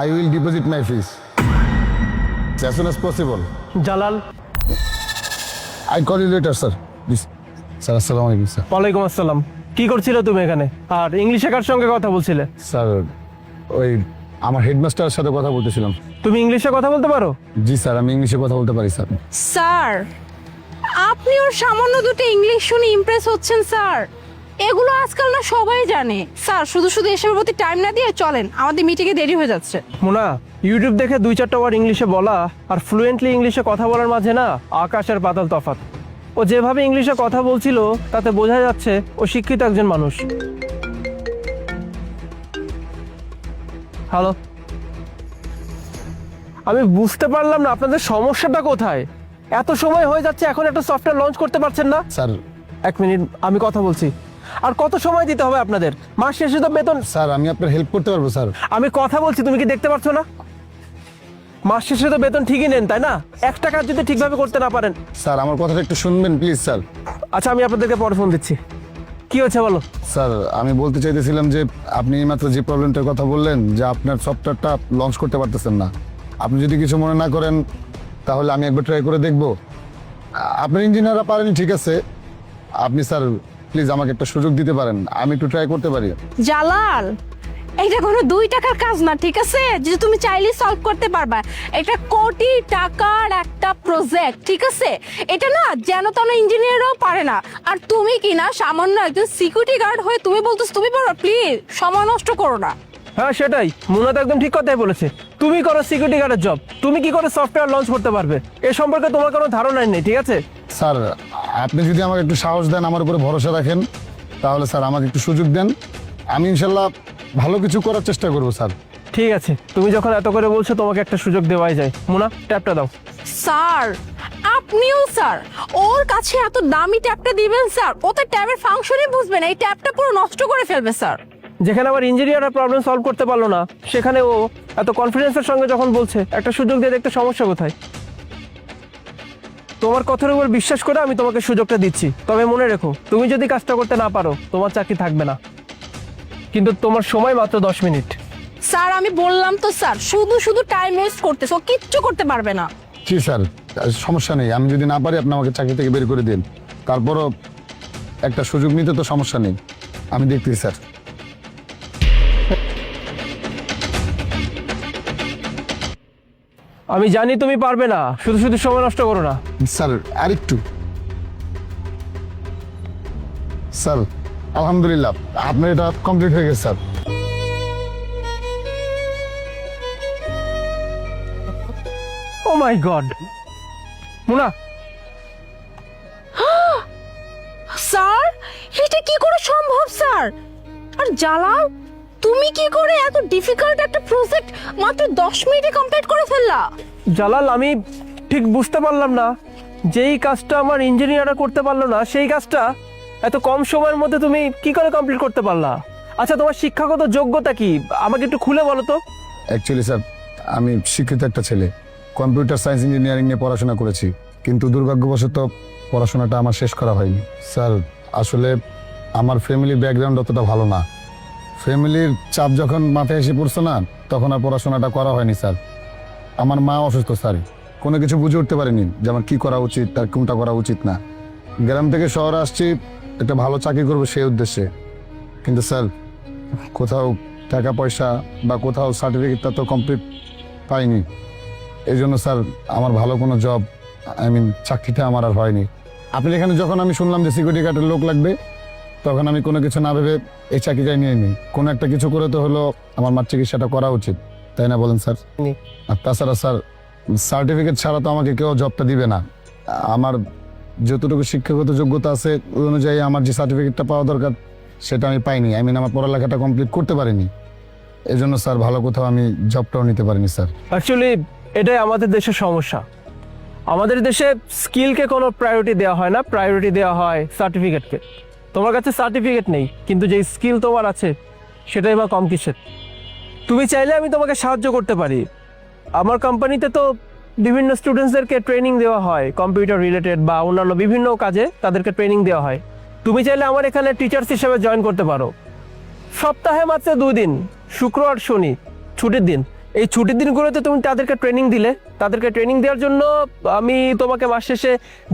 I will deposit my fees as soon as possible. Jalal. I call you later, sir. Please. Sir আসসালামু আলাইকুম sir. ওয়ালাইকুম আসসালাম। কি করছিলে তুমি এখানে আর ইংলিশে কার সঙ্গে কথা বলছিলে? স্যার ওই আমার হেডমাস্টারের সাথে কথা বলতেছিলাম। তুমি ইংলিশে কথা বলতে পারো? জি স্যার, আমি ইংলিশে কথা বলতে পারি স্যার। স্যার আপনি ওর সামান্য দুটো ইংলিশ শুনে ইমপ্রেস হচ্ছেন স্যার? এগুলো আজকাল না সবাই জানে স্যার। শুধু শুধু এসবের প্রতি টাইম না দিয়ে চলেন, আমাদের মিটিংয়ে দেরি হয়ে যাচ্ছে। মোনা, ইউটিউব দেখে 2-4টা ওয়ার্ড ইংলিশে বলা আর ফ্লুয়েন্টলি ইংলিশে কথা বলার মাঝে না আকাশ আর পাতাল তফাৎ। ও যেভাবে ইংলিশে কথা বলছিল তাতে বোঝা যাচ্ছে ও শিক্ষিত একজন মানুষ। হ্যালো, আমি বুঝতে পারলাম না আপনাদের সমস্যাটা কোথায়। এত সময় হয়ে যাচ্ছে, এখন একটা সফটওয়্যার লঞ্চ করতে পারছেন না? স্যার 1 মিনিট, আমি কথা বলছি। আর কত সময় দিতে হবে আপনাদের? মাস শেষে তো বেতন। স্যার আমি আপনার হেল্প করতে পারবো স্যার। আমি কথা বলছি, তুমি কি দেখতে পাচ্ছ না? মাস শেষে তো বেতন ঠিকই নেন, তাই না? 1 টাকা যদি ঠিকভাবে করতে না পারেন। স্যার আমার কথাটা একটু শুনবেন প্লিজ স্যার। আচ্ছা, আমি আপনাদেরকে পরে ফোন দিচ্ছি। কি হয়েছে বলো? স্যার আমি বলতে চাইতেছিলাম যে আপনি এইমাত্র যে প্রবলেমটার কথা বললেন যে আপনার সফটওয়্যারটা লঞ্চ করতে পারতেছেন না, আপনি যদি কিছু মনে না করেন তাহলে আমি একবার ট্রাই করে দেখব। আপনার ইঞ্জিনিয়াররা পারেন ঠিক আছে, আপনি স্যার প্লিজ আমাকে একটা সুযোগ দিতে পারেন, আমি একটু ট্রাই করতে পারি। জালাল, এটা কোনো 2 টাকার কাজ না, ঠিক আছে? যে তুমি চাইলে সলভ করতে পারবা। এটা কোটি টাকার একটা প্রজেক্ট, ঠিক আছে? এটা না যেন তেন ইঞ্জিনিয়াররাও পারে না। আর তুমি কি না সামান্য একজন সিকিউরিটি গার্ড হয়ে তুমি বলতেছ তুমি পারো? প্লিজ সময় নষ্ট করো না। হ্যাঁ সেটাই, মুনা তো একদম ঠিক কথাই বলেছে। তুমি করো সিকিউরিটি গার্ডের জব, তুমি কি করে সফটওয়্যার লঞ্চ করতে পারবে এ সম্পর্কে তোমার কোনো ধারণাই নেই, ঠিক আছে? স্যার আপনি যদি আমাকে একটু সাহস দেন, আমার উপরে ভরসা রাখেন, তাহলে স্যার আমাকে একটু সুযোগ দেন, আমি ইনশাল্লাহ ভালো কিছু করার চেষ্টা করবো স্যার। ঠিক আছে, তুমি যখন এত করে বলছো তোমাকে একটা সুযোগ দেওয়াই যায়। মুনা, ট্যাপটা দাও। স্যার আপনিও স্যার ওর কাছে এত দামি ট্যাপটা দিবেন স্যার? ও তো ট্যাবের ফাংশনই বুঝবে না, এই ট্যাপটা পুরো নষ্ট করে ফেলবে স্যার। যেখানে আমার ইঞ্জিনিয়াররা প্রবলেম সলভ করতে পারলো না, সেখানে ও এত কনফিডেন্সের সঙ্গে যখন বলছে, একটা সুযোগ দিয়ে দেখতে সমস্যা কোথায়? তোমার কথার উপর বিশ্বাস করে আমি তোমাকে সুযোগটা দিচ্ছি, তবে মনে রেখো তুমি যদি কাজটা করতে না পারো তোমার চাকরি থাকবে না, কিন্তু তোমার সময় মাত্র 10 মিনিট। স্যার আমি বললাম তো স্যার, শুধু শুধু টাইম ওয়েস্ট করতেছো, কিচ্ছু করতে পারবে না। জি স্যার, সমস্যা নেই, আমি যদি না পারি আপনি আমাকে চাকরি থেকে বের করে দিন, তারপরও একটা সুযোগ নিতে তো সমস্যা নেই, আমি দেখতেছি স্যার। আমি জানি তুমি পারবে না, শুধু শুধু সময় নষ্ট করো না। স্যার আরেকটু। স্যার আলহামদুলিল্লাহ আপনার এটা কমপ্লিট হয়ে গেছে স্যার। ও মাই গড, মুনা, স্যার এটা কি করে সম্ভব স্যার? আর জালাল, তুমি কি করে এত ডিফিকাল্ট একটা প্রজেক্ট মাত্র 10 মিনিটে কমপ্লিট করে ফেললা? জালাল, আমি ঠিক বুঝতে পারলাম না, যেই কাজটা আমার ইঞ্জিনিয়াররা করতে পারলো না সেই কাজটা এত কম সময়ের মধ্যে তুমি কি করে কমপ্লিট করতে পারলা? আচ্ছা, তোমার শিক্ষাগত যোগ্যতা কি আমাকে একটু খুলে বলো তো। অ্যাকচুয়ালি স্যার আমি শিক্ষিত একটা ছেলে, কম্পিউটার সায়েন্স ইঞ্জিনিয়ারিং নিয়ে পড়াশোনা করেছি, কিন্তু দুর্ভাগ্যবশত পড়াশোনাটা আমার শেষ করা হয়নি স্যার। আসলে আমার ফ্যামিলি ব্যাকগ্রাউন্ড অতটা ভালো না, ফ্যামিলির চাপ যখন মাথায় এসে পড়ছে না, তখন আর পড়াশোনাটা করা হয়নি স্যার। আমার মা অসুস্থ স্যার, কোনো কিছু বুঝে উঠতে পারিনি যে আমার কী করা উচিত আর কোনটা করা উচিত না। গ্রাম থেকে শহরে আসছি একটা ভালো চাকরি করবো সেই উদ্দেশ্যে, কিন্তু স্যার কোথাও টাকা পয়সা বা কোথাও সার্টিফিকেটটা তো কমপ্লিট পাইনি। এই জন্য স্যার আমার ভালো কোনো জব, আই মিন চাকরিটা আমার আর হয়নি। আপনি এখানে যখন আমি শুনলাম যে সিকিউরিটি গার্ডের লোক লাগবে, তখন আমি কোনো কিছু না ভেবে এই চাকরিটাই নিয়ে নিই। কোনো একটা কিছু করে তো হলো আমার মার চিকিৎসাটা করা উচিত, তাই না বলেন স্যার? আর তাছাড়া স্যার সার্টিফিকেট ছাড়া তো আমাকে কেউ জবটা দিবে না। আমার যতটুকু শিক্ষাগত যোগ্যতা আছে ওই অনুযায়ী আমার যে সার্টিফিকেটটা পাওয়া দরকার সেটা আমি পাইনি, আই মিন আমার পড়ালেখাটা কমপ্লিট করতে পারিনি। এই জন্য স্যার ভালো কোথাও আমি জবটাও নিতে পারিনি স্যার। অ্যাকচুয়ালি এটাই আমাদের দেশের সমস্যা। আমাদের দেশে স্কিলকে কোনো প্রায়োরিটি দেওয়া হয় না, প্রায়োরিটি দেওয়া হয় সার্টিফিকেটকে। তোমার কাছে সার্টিফিকেট নেই, কিন্তু যেই স্কিল তোমার আছে সেটাই বা কম কিসের? তুমি চাইলে আমি তোমাকে সাহায্য করতে পারি। আমার কোম্পানিতে তো বিভিন্ন স্টুডেন্টসদেরকে ট্রেনিং দেওয়া হয়, কম্পিউটার রিলেটেড বা অন্যান্য বিভিন্ন কাজে তাদেরকে ট্রেনিং দেওয়া হয়। তুমি চাইলে আমার এখানে টিচার্স হিসেবে জয়েন করতে পারো। সপ্তাহে মাত্র 2 দিন, শুক্র আর শনি ছুটির দিন, এই ছুটির দিনগুলোতে তুমি তাদেরকে ট্রেনিং দিলে, তাদেরকে ট্রেনিং দেওয়ার জন্য আমি তোমাকে মাস শেষে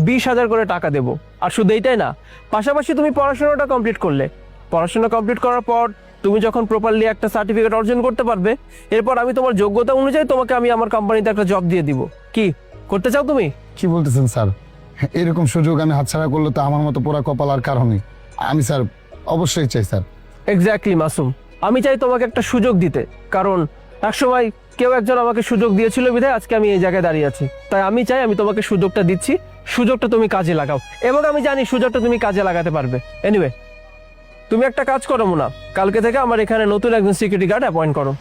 20,000 করে টাকা দেবো। আর শুধু এইটাই না, পাশাপাশি তুমি পড়াশোনাটা কমপ্লিট করলে, পড়াশোনা কমপ্লিট করার পর তুমি যখন প্রপারলি একটা সার্টিফিকেট অর্জন করতে পারবে, এরপর আমি তোমার যোগ্যতা অনুযায়ী তোমাকে আমি আমার কোম্পানিতে একটা জব দিয়ে দিব। কি করতে চাও তুমি? কি বলতেছেন স্যার? এরকম সুযোগ আমি হাতছাড়া করলে তো আমার মতো পোড়া কপাল আর কারণে। আমি স্যার অবশ্যই চাই স্যার। এক্স্যাক্টলি মাসুম, আমি চাই তোমাকে একটা সুযোগ দিতে, কারণ একসময় কেউ একজন আমাকে সুযোগ দিয়েছিল বিধায় আজকে আমি এই জায়গায় দাঁড়িয়ে আছি। তাই আমি চাই, আমি তোমাকে সুযোগটা দিচ্ছি, সুযোগটা তুমি কাজে লাগাও, এবং আমি জানি সুযোগটা তুমি কাজে লাগাতে পারবে। এনিওয়ে, তুমি একটা কাজ করো মুনা, কালকে থেকে আমার এখানে নতুন একজন সিকিউরিটি গার্ড অ্যাপয়েন্ট করো।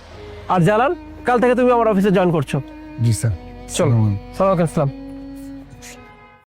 আর জালাল, কাল থেকে তুমি আমার অফিসে জয়েন করছো। জি স্যার। চলো, সালাম আলাইকুম।